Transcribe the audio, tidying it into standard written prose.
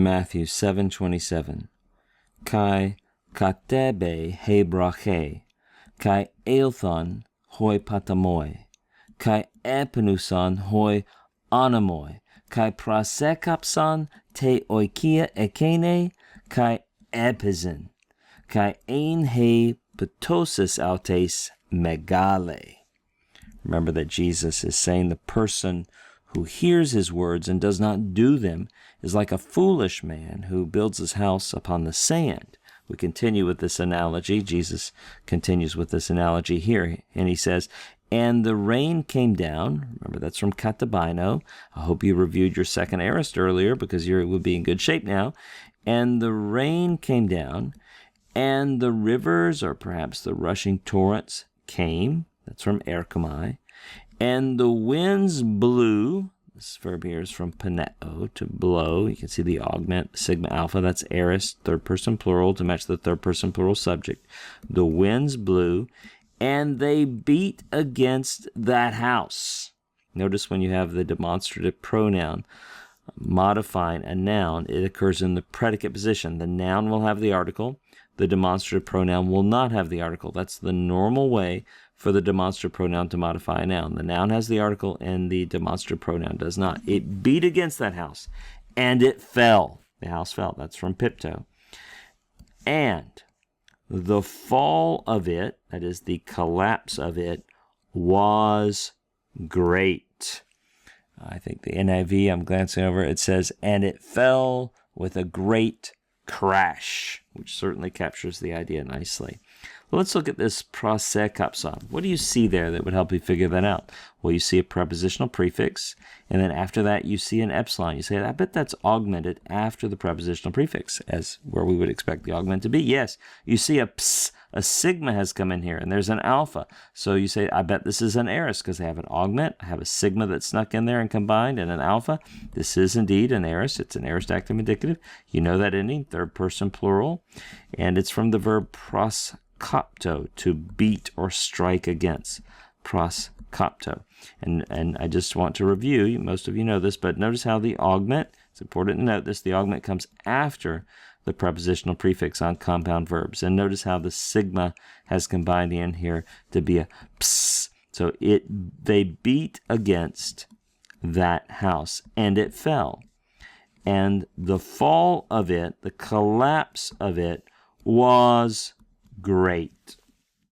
Matthew 7:27. Kai katebe he brache, kai eilthon hoi patamoi, kai epenuson hoi anamoi, kai prasekapson te oikia ekene, kai epizin, kai ein he ptosis autes megale. Remember that Jesus is saying the person who hears his words and does not do them is like a foolish man who builds his house upon the sand. We continue with this analogy. Jesus continues with this analogy here, and he says, and the rain came down. Remember, that's from Katabino. I hope you reviewed your second aorist earlier because you would be in good shape now. And the rain came down, and the rivers, or perhaps the rushing torrents, came. That's from erchomai. And the winds blew. This verb here is from paneo, to blow. You can see the augment, sigma alpha. That's aorist, third person plural, to match the third person plural subject. The winds blew, and they beat against that house. Notice when you have the demonstrative pronoun modifying a noun, it occurs in the predicate position. The noun will have the article. The demonstrative pronoun will not have the article. That's the normal way for the demonstrative pronoun to modify a noun. The noun has the article and the demonstrative pronoun does not. It beat against that house and it fell. The house fell. That's from Pipto. And the fall of it, that is the collapse of it, was great. I think the NIV, I'm glancing over, it says, and it fell with a great crash, which certainly captures the idea nicely. Well, let's look at this prasekapson. What do you see there that would help you figure that out? Well, you see a prepositional prefix, and then after that you see an epsilon. You say, I bet that's augmented after the prepositional prefix, as where we would expect the augment to be. Yes, you see a ps, a sigma has come in here, and there's an alpha. So you say, I bet this is an aorist because they have an augment. I have a sigma that snuck in there and combined, and an alpha. This is indeed an aorist. It's an aorist active indicative. You know that ending, third person plural, and it's from the verb proskopto, to beat or strike against. Proskopto. And I just want to review, most of you know this, but notice how the augment, it's important to note this, the augment comes after the prepositional prefix on compound verbs. And notice how the sigma has combined in here to be a ps. So they beat against that house and it fell. And the fall of it, the collapse of it, was great.